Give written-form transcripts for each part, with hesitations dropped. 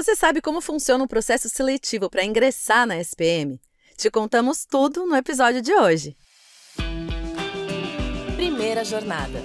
Você sabe como funciona o processo seletivo para ingressar na SPM? Te contamos tudo no episódio de hoje. Primeira jornada.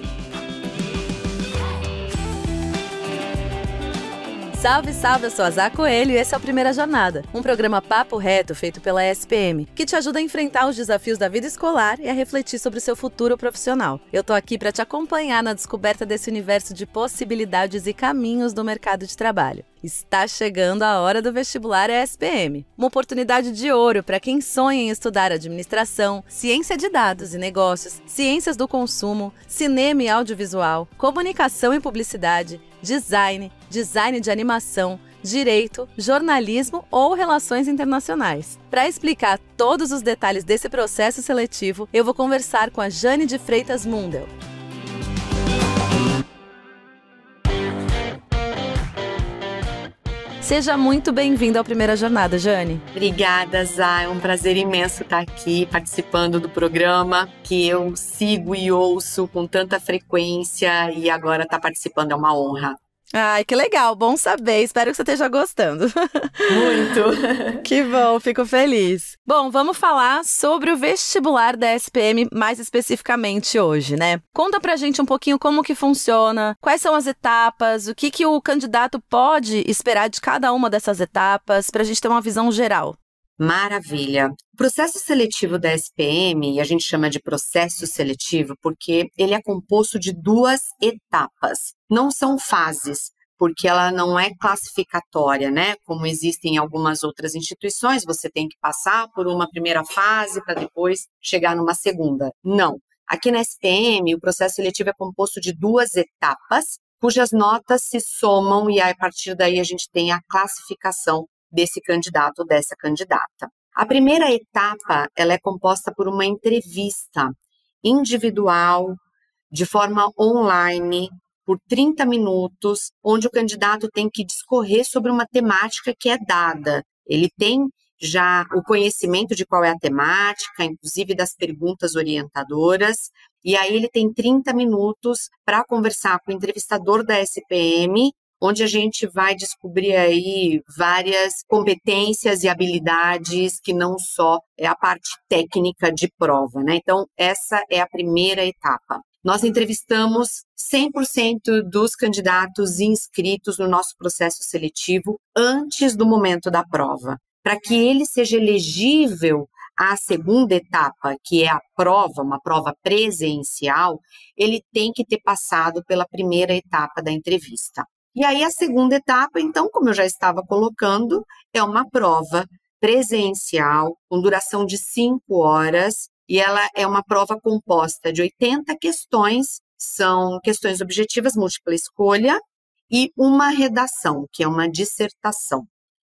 Salve, salve, eu sou a Zá Coelho e esse é o Primeira Jornada, um programa papo reto feito pela SPM, que te ajuda a enfrentar os desafios da vida escolar e a refletir sobre o seu futuro profissional. Eu tô aqui para te acompanhar na descoberta desse universo de possibilidades e caminhos do mercado de trabalho. Está chegando a hora do vestibular SPM, uma oportunidade de ouro para quem sonha em estudar administração, ciência de dados e negócios, ciências do consumo, cinema e audiovisual, comunicação e publicidade, design de animação, direito, jornalismo ou relações internacionais. Para explicar todos os detalhes desse processo seletivo, eu vou conversar com a Jane de Freitas Mundel. Seja muito bem-vinda ao Primeira Jornada, Jane. Obrigada, Zá. É um prazer imenso estar aqui participando do programa que eu sigo e ouço com tanta frequência e agora estar participando é uma honra. Ai, que legal, bom saber, espero que você esteja gostando. Muito! Que bom, fico feliz. Bom, vamos falar sobre o vestibular da SPM mais especificamente hoje, né? Conta pra gente um pouquinho como que funciona, quais são as etapas, o que o candidato pode esperar de cada uma dessas etapas, pra gente ter uma visão geral. Maravilha! O processo seletivo da SPM, e a gente chama de processo seletivo porque ele é composto de 2 etapas. Não são fases, porque ela não é classificatória, né? Como existem em algumas outras instituições, você tem que passar por uma primeira fase para depois chegar numa segunda. Não. Aqui na SPM, o processo seletivo é composto de 2 etapas, cujas notas se somam e a partir daí a gente tem a classificação desse candidato ou dessa candidata. A primeira etapa, ela é composta por uma entrevista individual, de forma online, por 30 minutos, onde o candidato tem que discorrer sobre uma temática que é dada. Ele tem já o conhecimento de qual é a temática, inclusive das perguntas orientadoras, e aí ele tem 30 minutos para conversar com o entrevistador da SPM, onde a gente vai descobrir aí várias competências e habilidades que não só é a parte técnica de prova, né? Então, essa é a primeira etapa. Nós entrevistamos 100% dos candidatos inscritos no nosso processo seletivo antes do momento da prova, para que ele seja elegível à segunda etapa, que é a prova, uma prova presencial, ele tem que ter passado pela primeira etapa da entrevista. E aí a segunda etapa, então, como eu já estava colocando, é uma prova presencial com duração de 5 horas e ela é uma prova composta de 80 questões, são questões objetivas, múltipla escolha e uma redação, que é uma dissertação.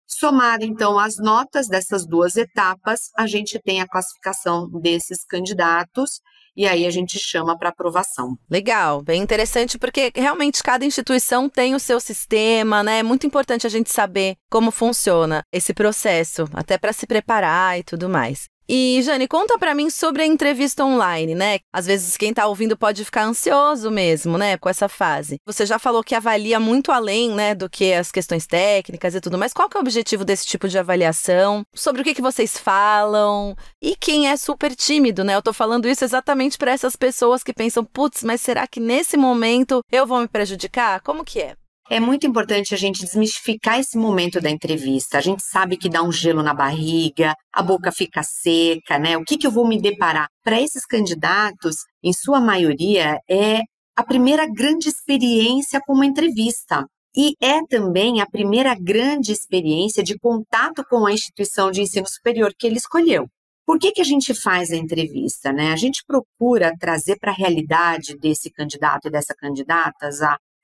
Somado, então, as notas dessas 2 etapas, a gente tem a classificação desses candidatos e aí a gente chama para aprovação. Legal, bem interessante porque realmente cada instituição tem o seu sistema, né? É muito importante a gente saber como funciona esse processo, até para se preparar e tudo mais. E, Jane, conta pra mim sobre a entrevista online, né? Às vezes quem tá ouvindo pode ficar ansioso mesmo, né, com essa fase. Você já falou que avalia muito além, né, do que as questões técnicas e tudo, mas qual que é o objetivo desse tipo de avaliação? Sobre o que vocês falam? E quem é super tímido, né? Eu tô falando isso exatamente para essas pessoas que pensam, putz, mas será que nesse momento eu vou me prejudicar? Como que é? É muito importante a gente desmistificar esse momento da entrevista. A gente sabe que dá um gelo na barriga, a boca fica seca, né? O que eu vou me deparar? Para esses candidatos, em sua maioria, é a primeira grande experiência com uma entrevista. E é também a primeira grande experiência de contato com a instituição de ensino superior que ele escolheu. Por que a gente faz a entrevista, né? A gente procura trazer para a realidade desse candidato e dessa candidata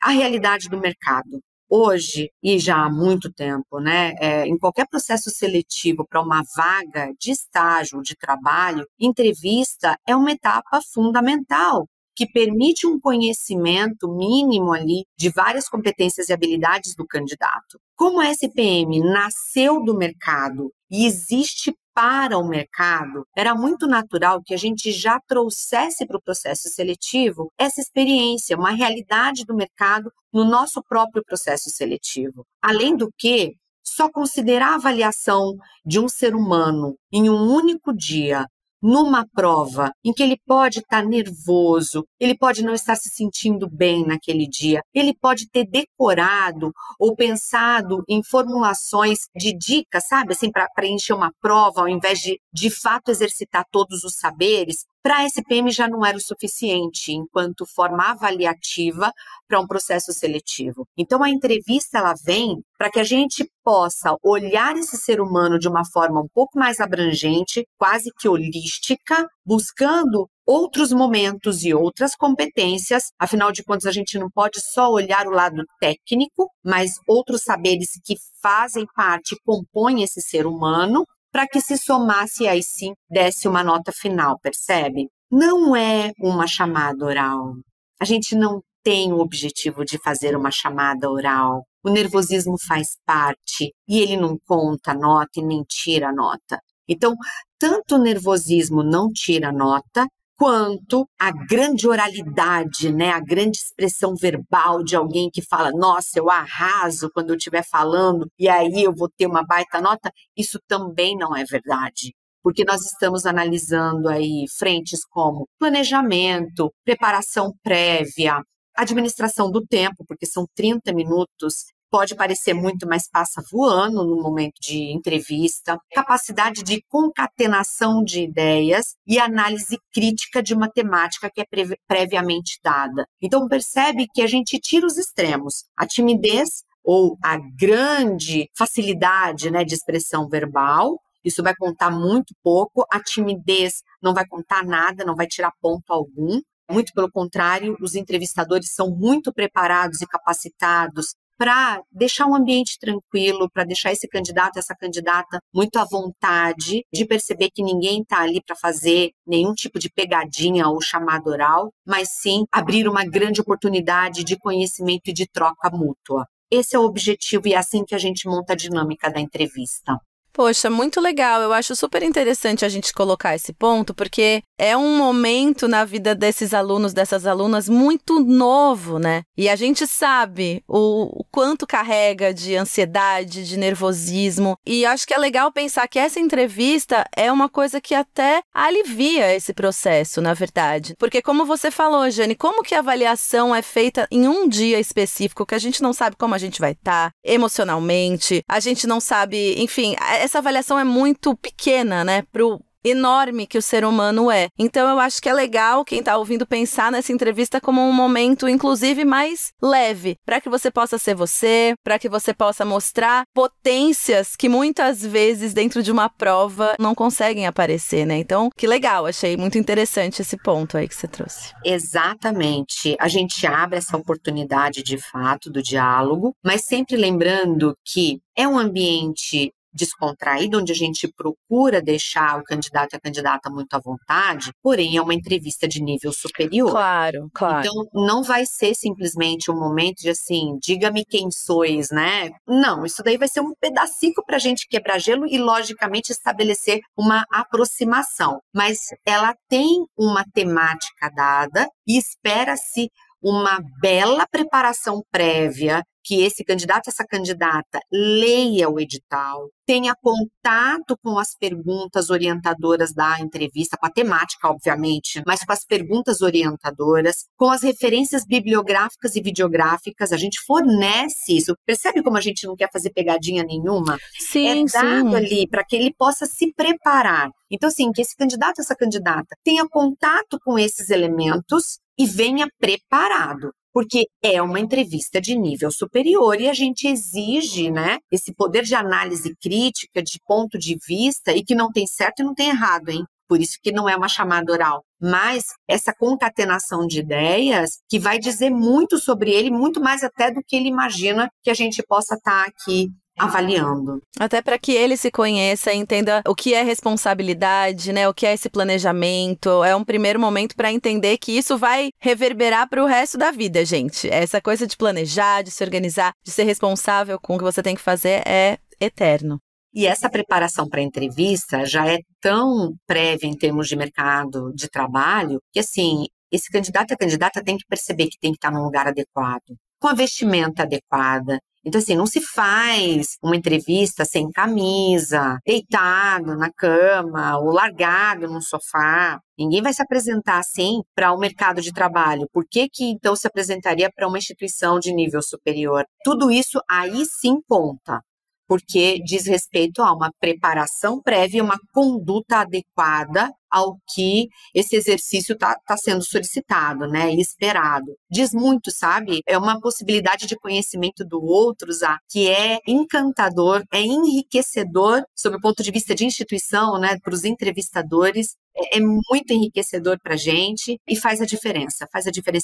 a realidade do mercado. Hoje, e já há muito tempo, né, em qualquer processo seletivo para uma vaga de estágio, de trabalho, entrevista é uma etapa fundamental, que permite um conhecimento mínimo ali de várias competências e habilidades do candidato. Como a SPM nasceu do mercado e existe para o mercado, era muito natural que a gente já trouxesse para o processo seletivo essa experiência, uma realidade do mercado no nosso próprio processo seletivo. Além do que, só considerar a avaliação de um ser humano em um único dia, numa prova em que ele pode estar nervoso, ele pode não estar se sentindo bem naquele dia, ele pode ter decorado ou pensado em formulações de dicas, sabe, assim, para preencher uma prova, ao invés de fato exercitar todos os saberes, para a SPM já não era o suficiente enquanto forma avaliativa para um processo seletivo. Então, a entrevista ela vem para que a gente possa olhar esse ser humano de uma forma um pouco mais abrangente, quase que holística, buscando outros momentos e outras competências. Afinal de contas, a gente não pode só olhar o lado técnico, mas outros saberes que fazem parte, compõem esse ser humano, para que se somasse e aí sim desse uma nota final, percebe? Não é uma chamada oral. A gente não tem o objetivo de fazer uma chamada oral. O nervosismo faz parte e ele não conta a nota e nem tira a nota. Então, tanto o nervosismo não tira a nota, quanto a grande oralidade, né? A grande expressão verbal de alguém que fala, nossa, eu arraso quando eu estiver falando e aí eu vou ter uma baita nota, isso também não é verdade. Porque nós estamos analisando aí frentes como planejamento, preparação prévia, administração do tempo, porque são 30 minutos, pode parecer muito, mas passa voando no momento de entrevista, capacidade de concatenação de ideias e análise crítica de uma temática que é previamente dada. Então, percebe que a gente tira os extremos, a timidez ou a grande facilidade, né, de expressão verbal, isso vai contar muito pouco, a timidez não vai contar nada, não vai tirar ponto algum. Muito pelo contrário, os entrevistadores são muito preparados e capacitados para deixar um ambiente tranquilo, para deixar esse candidato, essa candidata muito à vontade, de perceber que ninguém está ali para fazer nenhum tipo de pegadinha ou chamada oral, mas sim abrir uma grande oportunidade de conhecimento e de troca mútua. Esse é o objetivo e é assim que a gente monta a dinâmica da entrevista. Poxa, muito legal. Eu acho super interessante a gente colocar esse ponto, porque é um momento na vida desses alunos, dessas alunas, muito novo, né? E a gente sabe o quanto carrega de ansiedade, de nervosismo. E acho que é legal pensar que essa entrevista é uma coisa que até alivia esse processo, na verdade. Porque como você falou, Jane, como que a avaliação é feita em um dia específico, que a gente não sabe como a gente vai estar emocionalmente, a gente não sabe, enfim, essa avaliação é muito pequena, né, pro enorme que o ser humano é. Então eu acho que é legal quem está ouvindo pensar nessa entrevista como um momento, inclusive, mais leve, para que você possa ser você, para que você possa mostrar potências que muitas vezes dentro de uma prova não conseguem aparecer, né? Então, que legal, achei muito interessante esse ponto aí que você trouxe. Exatamente. A gente abre essa oportunidade de fato do diálogo, mas sempre lembrando que é um ambiente descontraído, onde a gente procura deixar o candidato e a candidata muito à vontade, porém é uma entrevista de nível superior. Claro, claro. Então, não vai ser simplesmente um momento de assim, diga-me quem sois, né? Não, isso daí vai ser um pedacinho para a gente quebrar gelo e, logicamente, estabelecer uma aproximação. Mas ela tem uma temática dada e espera-se uma bela preparação prévia, que esse candidato, essa candidata, leia o edital, tenha contato com as perguntas orientadoras da entrevista, com a temática, obviamente, mas com as perguntas orientadoras, com as referências bibliográficas e videográficas, a gente fornece isso. Percebe como a gente não quer fazer pegadinha nenhuma? Sim, é dado sim. ali para que ele possa se preparar. Então, assim, que esse candidato, essa candidata, tenha contato com esses elementos e venha preparado. Porque é uma entrevista de nível superior e a gente exige, né, esse poder de análise crítica, de ponto de vista, e que não tem certo e não tem errado, hein? Por isso que não é uma chamada oral. Mas essa concatenação de ideias que vai dizer muito sobre ele, muito mais até do que ele imagina que a gente possa estar aqui avaliando. Até para que ele se conheça e entenda o que é responsabilidade, né? O que é esse planejamento. É um primeiro momento para entender que isso vai reverberar para o resto da vida, gente. Essa coisa de planejar, de se organizar, de ser responsável com o que você tem que fazer é eterno. E essa preparação para a entrevista já é tão prévia em termos de mercado de trabalho que, assim, esse candidato e a candidata tem que perceber que tem que estar num lugar adequado, com a vestimenta adequada. Então, assim, não se faz uma entrevista sem camisa, deitado na cama ou largado no sofá. Ninguém vai se apresentar assim para o mercado de trabalho. Por que que então se apresentaria para uma instituição de nível superior? Tudo isso aí sim conta, porque diz respeito a uma preparação prévia, uma conduta adequada ao que esse exercício está sendo solicitado, né, e esperado. Diz muito, sabe? É uma possibilidade de conhecimento do outro, Zá, que é encantador, é enriquecedor sob o ponto de vista de instituição, né, para os entrevistadores. É muito enriquecedor para a gente e faz a diferença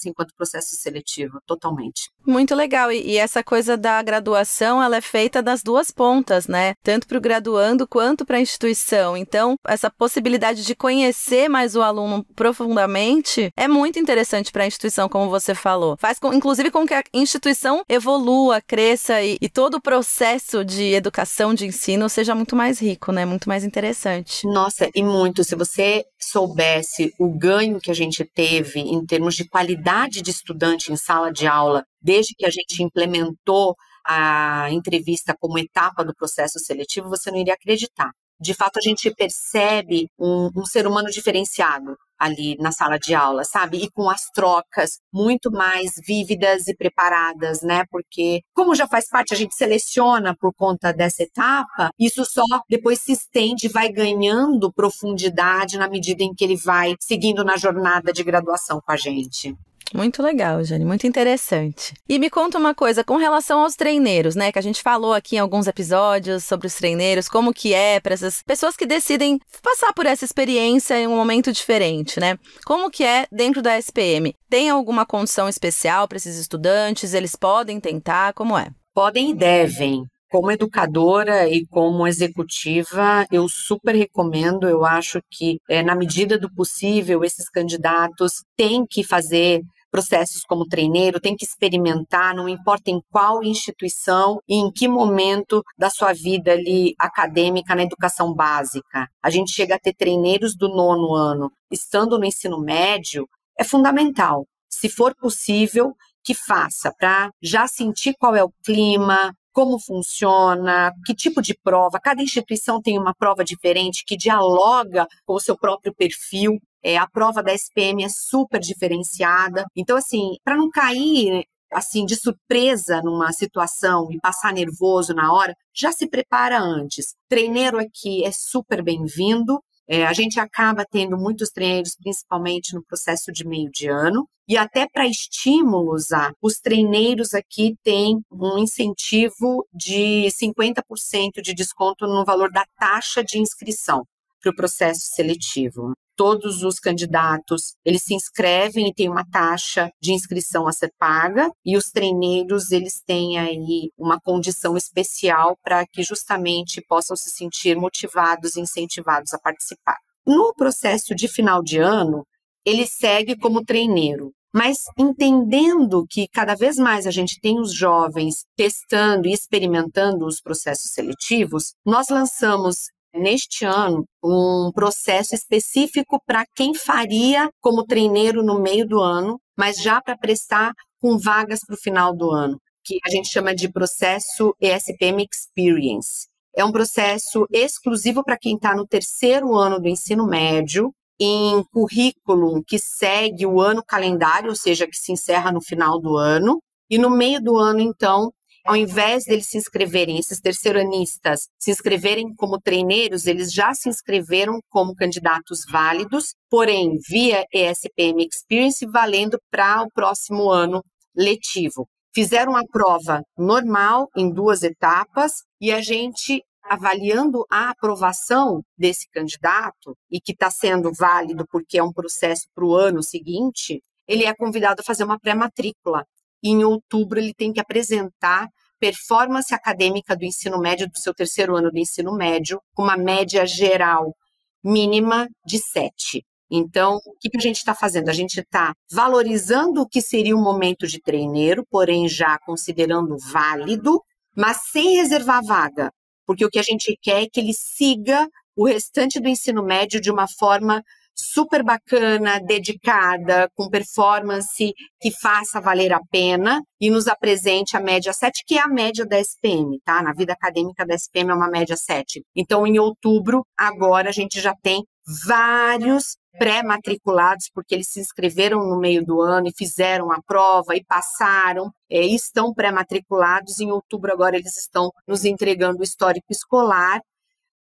enquanto processo seletivo, totalmente. Muito legal, e essa coisa da graduação, ela é feita das duas pontas, né? Tanto para o graduando quanto para a instituição. Então, essa possibilidade de conhecer mais o aluno profundamente é muito interessante para a instituição, como você falou. Faz, inclusive, com que a instituição evolua, cresça e todo o processo de educação, de ensino, seja muito mais rico, né? Muito mais interessante. Nossa, e muito. Se você soubesse o ganho que a gente teve em termos de qualidade de estudante em sala de aula, desde que a gente implementou a entrevista como etapa do processo seletivo, você não iria acreditar. De fato, a gente percebe um ser humano diferenciado ali na sala de aula, sabe? E com as trocas muito mais vívidas e preparadas, né? Porque, como já faz parte, a gente seleciona por conta dessa etapa, isso só depois se estende e vai ganhando profundidade na medida em que ele vai seguindo na jornada de graduação com a gente. Muito legal, Jane, muito interessante. E me conta uma coisa, com relação aos treineiros, né, que a gente falou aqui em alguns episódios sobre os treineiros, como que é para essas pessoas que decidem passar por essa experiência em um momento diferente, né? Como que é dentro da SPM? Tem alguma condição especial para esses estudantes? Eles podem tentar? Como é? Podem e devem. Como educadora e como executiva, eu super recomendo, eu acho que, na medida do possível, esses candidatos têm que fazer processos como treineiro, tem que experimentar, não importa em qual instituição e em que momento da sua vida ali acadêmica na educação básica. A gente chega a ter treineiros do 9º ano, estando no ensino médio, é fundamental. Se for possível, que faça para já sentir qual é o clima, como funciona, que tipo de prova. Cada instituição tem uma prova diferente que dialoga com o seu próprio perfil. A prova da SPM é super diferenciada. Então, assim, para não cair assim de surpresa numa situação e passar nervoso na hora, já se prepara antes. Treineiro aqui é super bem-vindo. A gente acaba tendo muitos treineiros, principalmente no processo de meio de ano. E até para estímulos, os treineiros aqui têm um incentivo de 50% de desconto no valor da taxa de inscrição para o processo seletivo. Todos os candidatos, eles se inscrevem e tem uma taxa de inscrição a ser paga, e os treineiros, eles têm aí uma condição especial para que justamente possam se sentir motivados e incentivados a participar. No processo de final de ano, ele segue como treineiro, mas entendendo que cada vez mais a gente tem os jovens testando e experimentando os processos seletivos, nós lançamos neste ano um processo específico para quem faria como treineiro no meio do ano, mas já para prestar com vagas para o final do ano, que a gente chama de processo ESPM Experience. É um processo exclusivo para quem está no 3º ano do ensino médio, em currículo que segue o ano calendário, ou seja, que se encerra no final do ano, e no meio do ano, então, ao invés deles se inscreverem, esses terceiranistas se inscreverem como treineiros, eles já se inscreveram como candidatos válidos, porém, via ESPM Experience, valendo para o próximo ano letivo. Fizeram a prova normal, em 2 etapas, e a gente, avaliando a aprovação desse candidato, e que está sendo válido porque é um processo para o ano seguinte, ele é convidado a fazer uma pré-matrícula. Em outubro, ele tem que apresentar performance acadêmica do ensino médio, do seu 3º ano do ensino médio, com uma média geral mínima de 7. Então, o que a gente está fazendo? A gente está valorizando o que seria um momento de treineiro, porém já considerando válido, mas sem reservar vaga, porque o que a gente quer é que ele siga o restante do ensino médio de uma forma super bacana, dedicada, com performance que faça valer a pena e nos apresente a média 7, que é a média da SPM, tá? Na vida acadêmica da SPM é uma média 7. Então, em outubro, agora a gente já tem vários pré-matriculados, porque eles se inscreveram no meio do ano e fizeram a prova e passaram, e estão pré-matriculados. Em outubro, agora, eles estão nos entregando o histórico escolar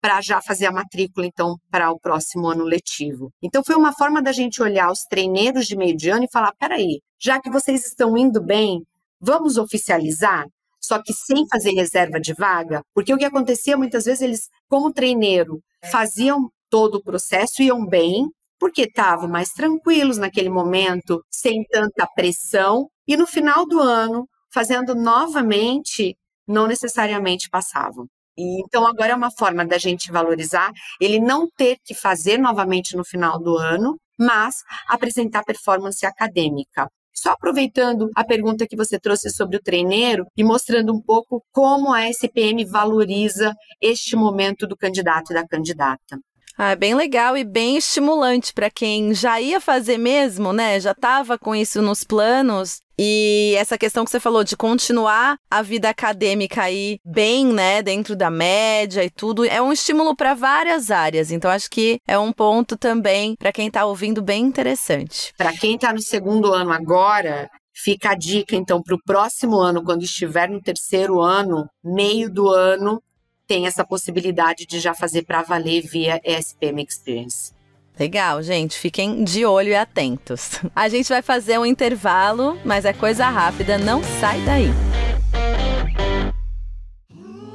para já fazer a matrícula, então, para o próximo ano letivo. Então, foi uma forma da gente olhar os treineiros de meio de ano e falar, peraí, já que vocês estão indo bem, vamos oficializar? Só que sem fazer reserva de vaga, porque o que acontecia, muitas vezes, eles, como treineiro, faziam todo o processo, iam bem, porque estavam mais tranquilos naquele momento, sem tanta pressão, e no final do ano, fazendo novamente, não necessariamente passavam. E, então, agora é uma forma da gente valorizar, ele não ter que fazer novamente no final do ano, mas apresentar performance acadêmica. Só aproveitando a pergunta que você trouxe sobre o treineiro e mostrando um pouco como a SPM valoriza este momento do candidato e da candidata. Ah, é bem legal e bem estimulante para quem já ia fazer mesmo, né? Já estava com isso nos planos. E essa questão que você falou de continuar a vida acadêmica aí bem, né, dentro da média e tudo, é um estímulo para várias áreas. Então, acho que é um ponto também, para quem está ouvindo, bem interessante. Para quem está no segundo ano agora, fica a dica, então, para o próximo ano, quando estiver no terceiro ano, meio do ano, tem essa possibilidade de já fazer para valer via SPM Experience. Legal, gente. Fiquem de olho e atentos. A gente vai fazer um intervalo, mas é coisa rápida, não sai daí.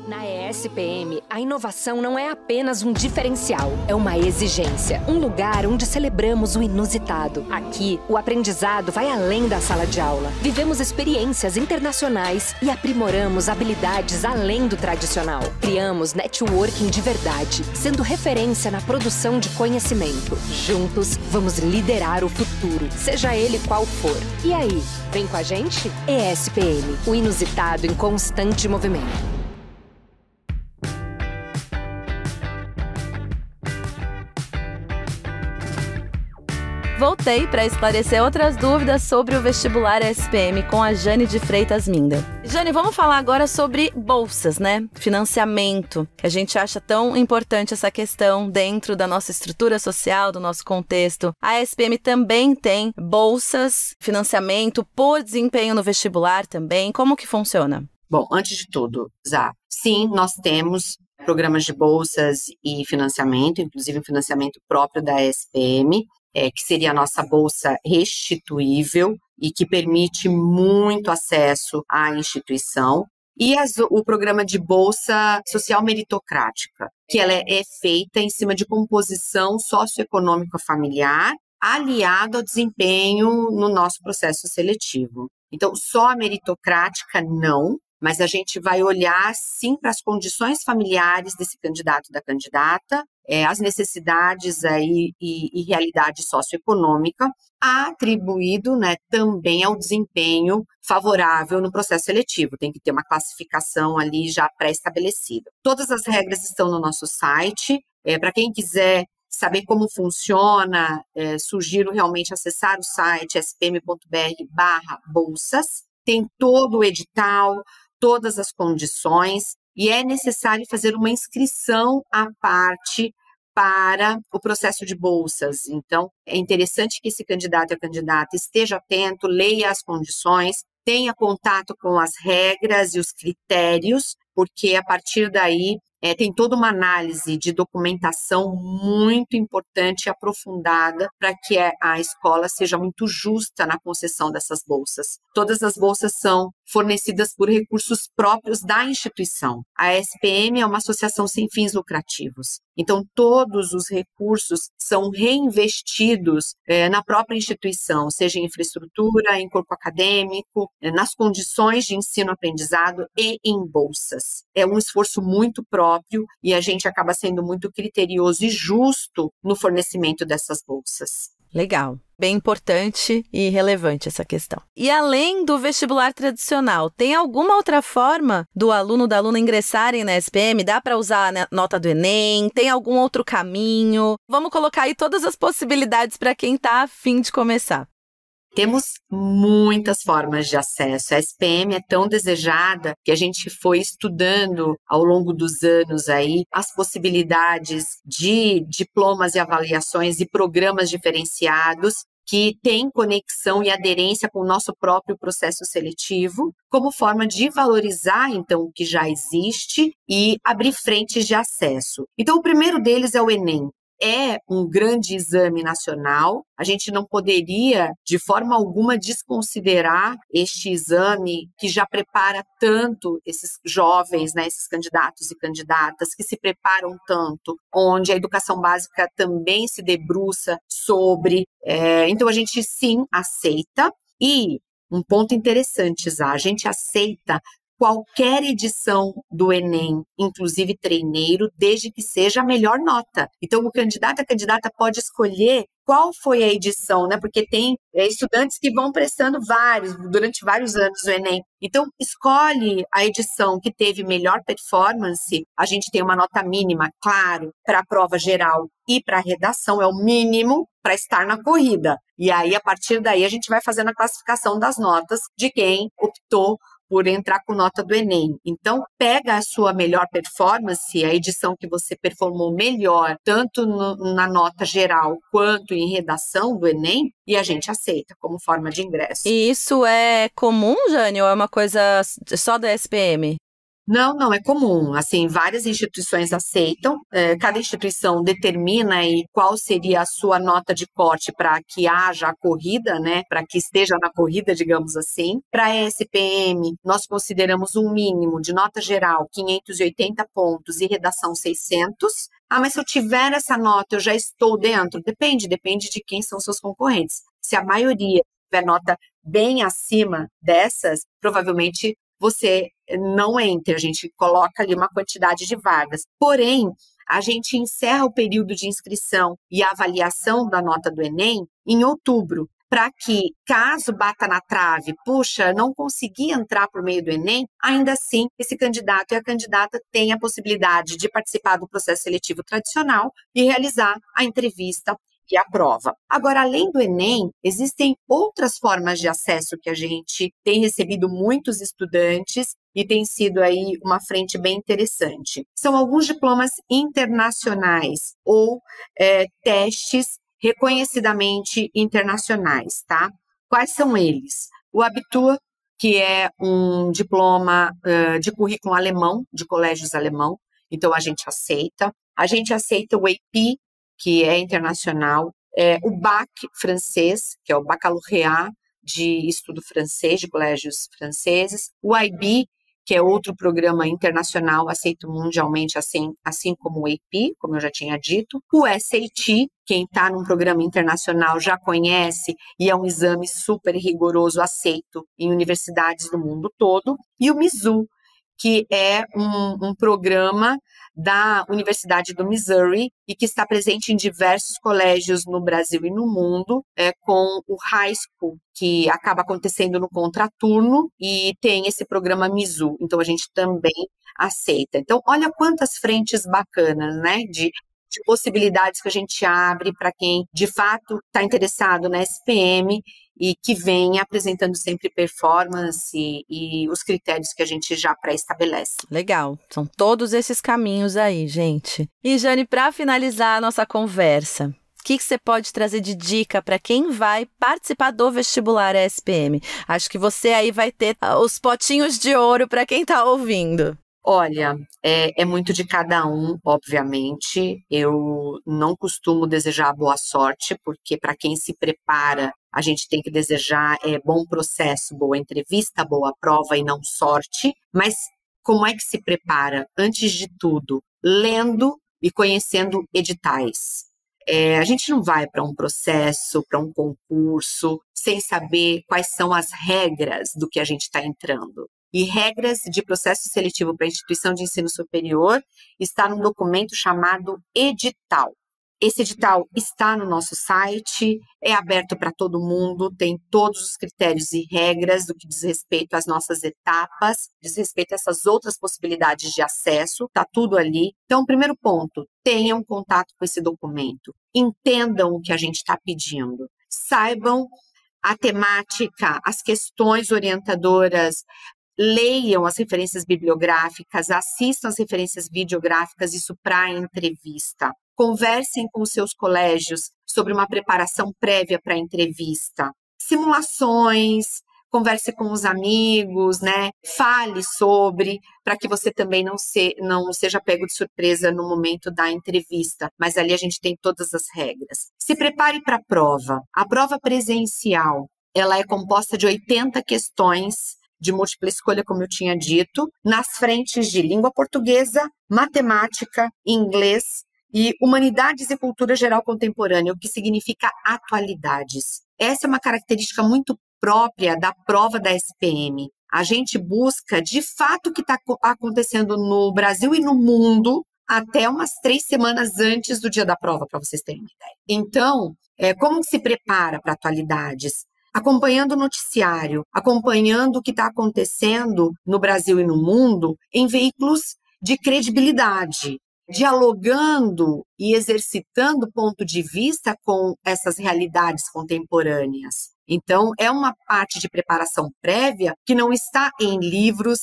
Na ESPM, a inovação não é apenas um diferencial, é uma exigência. Um lugar onde celebramos o inusitado. Aqui, o aprendizado vai além da sala de aula. Vivemos experiências internacionais e aprimoramos habilidades além do tradicional. Criamos networking de verdade, sendo referência na produção de conhecimento. Juntos, vamos liderar o futuro, seja ele qual for. E aí, vem com a gente? ESPM, o inusitado em constante movimento. Voltei para esclarecer outras dúvidas sobre o vestibular SPM com a Jane de Freitas Minda. Jane, vamos falar agora sobre bolsas, né? Financiamento, que a gente acha tão importante essa questão dentro da nossa estrutura social, do nosso contexto. A SPM também tem bolsas, financiamento por desempenho no vestibular também. Como que funciona? Bom, antes de tudo, Zá, sim, nós temos programas de bolsas e financiamento, inclusive um financiamento próprio da SPM, que seria a nossa bolsa restituível e que permite muito acesso à instituição. E o programa de bolsa social meritocrática, que ela é feita em cima de composição socioeconômica familiar, aliado ao desempenho no nosso processo seletivo. Então, só a meritocrática, não, mas a gente vai olhar, sim, para as condições familiares desse candidato e da candidata, as necessidades aí e realidade socioeconômica, atribuído, né, também ao desempenho favorável no processo seletivo. Tem que ter uma classificação ali já pré-estabelecida. Todas as regras estão no nosso site. Para quem quiser saber como funciona, sugiro realmente acessar o site spm.br/bolsas. Tem todo o edital, todas as condições, e é necessário fazer uma inscrição à parte para o processo de bolsas. Então, é interessante que esse candidato e a candidata esteja atento, leia as condições, tenha contato com as regras e os critérios, porque a partir daí tem toda uma análise de documentação muito importante e aprofundada para que a escola seja muito justa na concessão dessas bolsas. Todas as bolsas são fornecidas por recursos próprios da instituição. A SPM é uma associação sem fins lucrativos. Então, todos os recursos são reinvestidos na própria instituição, seja em infraestrutura, em corpo acadêmico, nas condições de ensino-aprendizado e em bolsas. É um esforço muito próprio e a gente acaba sendo muito criterioso e justo no fornecimento dessas bolsas. Legal. Bem importante e relevante essa questão. E além do vestibular tradicional, tem alguma outra forma do aluno, da aluna ingressarem na SPM? Dá para usar a nota do Enem? Tem algum outro caminho? Vamos colocar aí todas as possibilidades para quem está a fim de começar. Temos muitas formas de acesso. A SPM é tão desejada que a gente foi estudando ao longo dos anos aí as possibilidades de diplomas e avaliações e programas diferenciados que têm conexão e aderência com o nosso próprio processo seletivo, como forma de valorizar, então, o que já existe e abrir frentes de acesso. Então, o primeiro deles é o Enem. É um grande exame nacional, a gente não poderia, de forma alguma, desconsiderar este exame que já prepara tanto esses jovens, né, esses candidatos e candidatas que se preparam tanto, onde a educação básica também se debruça sobre. Então, a gente sim aceita. E um ponto interessante, Zá, a gente aceita qualquer edição do Enem, inclusive treineiro, desde que seja a melhor nota. Então, o candidato, a candidata pode escolher qual foi a edição, né? Porque tem estudantes que vão prestando durante vários anos o Enem. Então, escolhe a edição que teve melhor performance. A gente tem uma nota mínima, claro, para a prova geral e para a redação, é o mínimo para estar na corrida. E aí, a partir daí, a gente vai fazendo a classificação das notas de quem optou por entrar com nota do Enem. Então, pega a sua melhor performance, a edição que você performou melhor, tanto na nota geral quanto em redação do Enem, e a gente aceita como forma de ingresso. E isso é comum, Jane, ou é uma coisa só da SPM? Não, é comum. Assim, várias instituições aceitam, cada instituição determina aí qual seria a sua nota de corte para que haja a corrida, né? Para que esteja na corrida, digamos assim. Para a SPM, nós consideramos um mínimo de nota geral 580 pontos e redação 600. Ah, mas se eu tiver essa nota, eu já estou dentro? Depende de quem são seus concorrentes. Se a maioria tiver nota bem acima dessas, provavelmente você não entra, a gente coloca ali uma quantidade de vagas. Porém, a gente encerra o período de inscrição e avaliação da nota do Enem em outubro, para que, caso bata na trave, puxa, não consegui entrar por meio do Enem, ainda assim, esse candidato e a candidata têm a possibilidade de participar do processo seletivo tradicional e realizar a entrevista e a prova. Agora, além do Enem, existem outras formas de acesso que a gente tem recebido muitos estudantes e tem sido aí uma frente bem interessante. São alguns diplomas internacionais ou testes reconhecidamente internacionais, tá? Quais são eles? O Abitur, que é um diploma de currículo alemão, de colégios alemão, então a gente aceita. A gente aceita o AP, que é internacional, o BAC francês, que é o Baccalauréat de estudo francês, de colégios franceses, o IB, que é outro programa internacional aceito mundialmente, assim como o AP, como eu já tinha dito, o SAT, quem está num programa internacional já conhece e é um exame super rigoroso, aceito em universidades do mundo todo, e o MISU, que é um programa da Universidade do Missouri e que está presente em diversos colégios no Brasil e no mundo, com o High School, que acaba acontecendo no contraturno e tem esse programa MISU. Então, a gente também aceita. Então, olha quantas frentes bacanas, né, de possibilidades que a gente abre para quem, de fato, está interessado na SPM e que vem apresentando sempre performance e os critérios que a gente já pré-estabelece. Legal, são todos esses caminhos aí, gente. E, Jane, para finalizar a nossa conversa, o que você pode trazer de dica para quem vai participar do vestibular SPM? Acho que você aí vai ter os potinhos de ouro para quem está ouvindo. Olha, é muito de cada um, obviamente. Eu não costumo desejar boa sorte, porque para quem se prepara, a gente tem que desejar bom processo, boa entrevista, boa prova e não sorte. Mas como é que se prepara? Antes de tudo, lendo e conhecendo editais. A gente não vai para um processo, para um concurso, sem saber quais são as regras do que a gente está entrando. E regras de processo seletivo para a instituição de ensino superior está num documento chamado edital. Esse edital está no nosso site, é aberto para todo mundo, tem todos os critérios e regras do que diz respeito às nossas etapas, diz respeito a essas outras possibilidades de acesso, está tudo ali. Então, primeiro ponto, tenham contato com esse documento, entendam o que a gente está pedindo, saibam a temática, as questões orientadoras, leiam as referências bibliográficas, assistam as referências videográficas, isso para a entrevista. Conversem com os seus colégios sobre uma preparação prévia para a entrevista. Simulações, converse com os amigos, né? Fale sobre, para que você também não seja pego de surpresa no momento da entrevista. Mas ali a gente tem todas as regras. Se prepare para a prova. A prova presencial, ela é composta de 80 questões de múltipla escolha, como eu tinha dito, nas frentes de língua portuguesa, matemática, inglês e humanidades e cultura geral contemporânea, o que significa atualidades. Essa é uma característica muito própria da prova da SPM. A gente busca, de fato, o que está acontecendo no Brasil e no mundo até umas 3 semanas antes do dia da prova, para vocês terem uma ideia. Então, como se prepara para atualidades? Acompanhando o noticiário, acompanhando o que está acontecendo no Brasil e no mundo em veículos de credibilidade, dialogando e exercitando ponto de vista com essas realidades contemporâneas. Então, é uma parte de preparação prévia que não está em livros,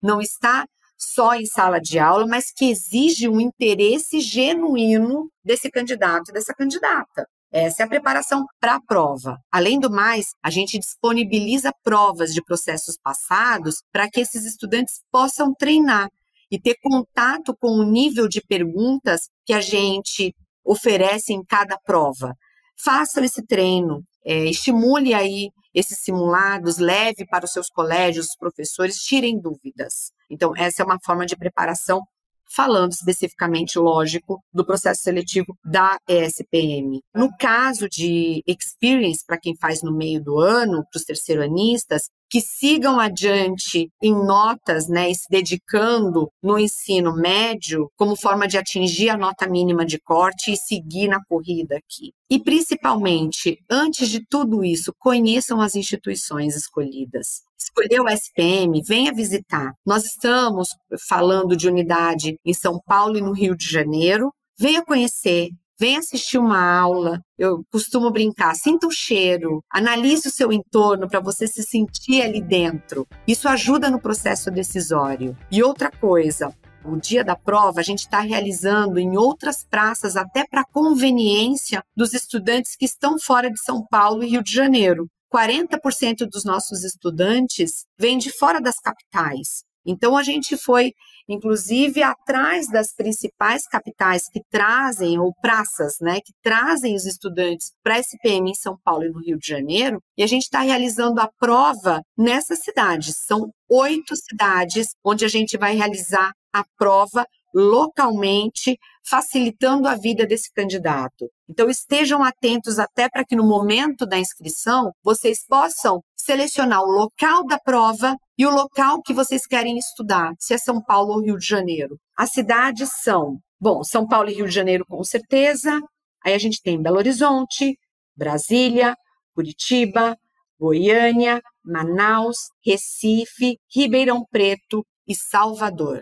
não está só em sala de aula, mas que exige um interesse genuíno desse candidato e dessa candidata. Essa é a preparação para a prova. Além do mais, a gente disponibiliza provas de processos passados para que esses estudantes possam treinar e ter contato com o nível de perguntas que a gente oferece em cada prova. Façam esse treino, estimule aí esses simulados, leve para os seus colégios, os professores, tirem dúvidas. Então, essa é uma forma de preparação, falando especificamente, lógico, do processo seletivo da ESPM. No caso de experience, para quem faz no meio do ano, para os terceiranistas, que sigam adiante em notas, né, e se dedicando no ensino médio como forma de atingir a nota mínima de corte e seguir na corrida aqui. E, principalmente, antes de tudo isso, conheçam as instituições escolhidas. Escolheu a SPM, venha visitar. Nós estamos falando de unidade em São Paulo e no Rio de Janeiro. Venha conhecer, venha assistir uma aula. Eu costumo brincar, sinta o cheiro, analise o seu entorno para você se sentir ali dentro. Isso ajuda no processo decisório. E outra coisa, o dia da prova a gente está realizando em outras praças até para conveniência dos estudantes que estão fora de São Paulo e Rio de Janeiro. 40% dos nossos estudantes vêm de fora das capitais. Então, a gente foi, inclusive, atrás das principais capitais que trazem, ou praças, né, que trazem os estudantes para a SPM em São Paulo e no Rio de Janeiro, e a gente está realizando a prova nessas cidades. São 8 cidades onde a gente vai realizar a prova localmente, facilitando a vida desse candidato. Então, estejam atentos até para que no momento da inscrição, vocês possam selecionar o local da prova e o local que vocês querem estudar, se é São Paulo ou Rio de Janeiro. As cidades são, São Paulo e Rio de Janeiro com certeza, aí a gente tem Belo Horizonte, Brasília, Curitiba, Goiânia, Manaus, Recife, Ribeirão Preto e Salvador.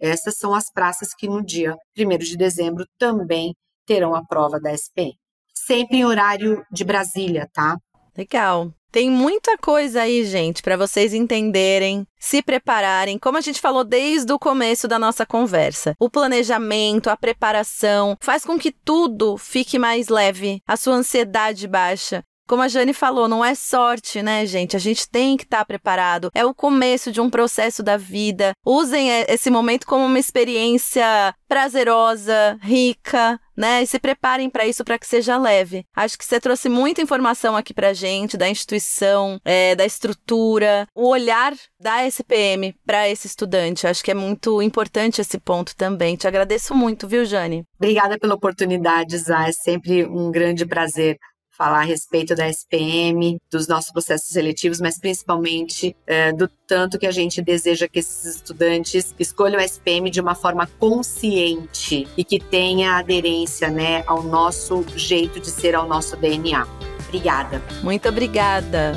Essas são as praças que no dia 1º de dezembro também terão a prova da SPM. Sempre em horário de Brasília, tá? Legal. Tem muita coisa aí, gente, para vocês entenderem, se prepararem, como a gente falou desde o começo da nossa conversa. O planejamento, a preparação, faz com que tudo fique mais leve, a sua ansiedade baixa. Como a Jane falou, não é sorte, né, gente? A gente tem que estar preparado. É o começo de um processo da vida. Usem esse momento como uma experiência prazerosa, rica, né? E se preparem para isso, para que seja leve. Acho que você trouxe muita informação aqui pra gente, da instituição, da estrutura, o olhar da SPM para esse estudante. Acho que é muito importante esse ponto também. Te agradeço muito, viu, Jane? Obrigada pela oportunidade, Zá. É sempre um grande prazer falar a respeito da SPM, dos nossos processos seletivos, mas principalmente do tanto que a gente deseja que esses estudantes escolham a SPM de uma forma consciente e que tenha aderência, né, ao nosso jeito de ser, ao nosso DNA. Obrigada. Muito obrigada.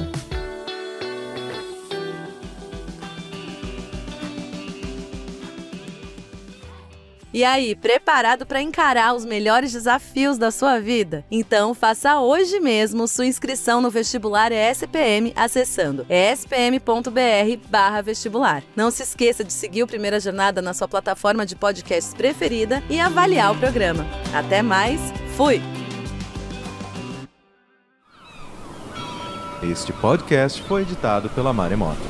E aí, preparado para encarar os melhores desafios da sua vida? Então, faça hoje mesmo sua inscrição no vestibular ESPM acessando espm.br/vestibular. Não se esqueça de seguir o Primeira Jornada na sua plataforma de podcasts preferida e avaliar o programa. Até mais, fui! Este podcast foi editado pela Maremoto.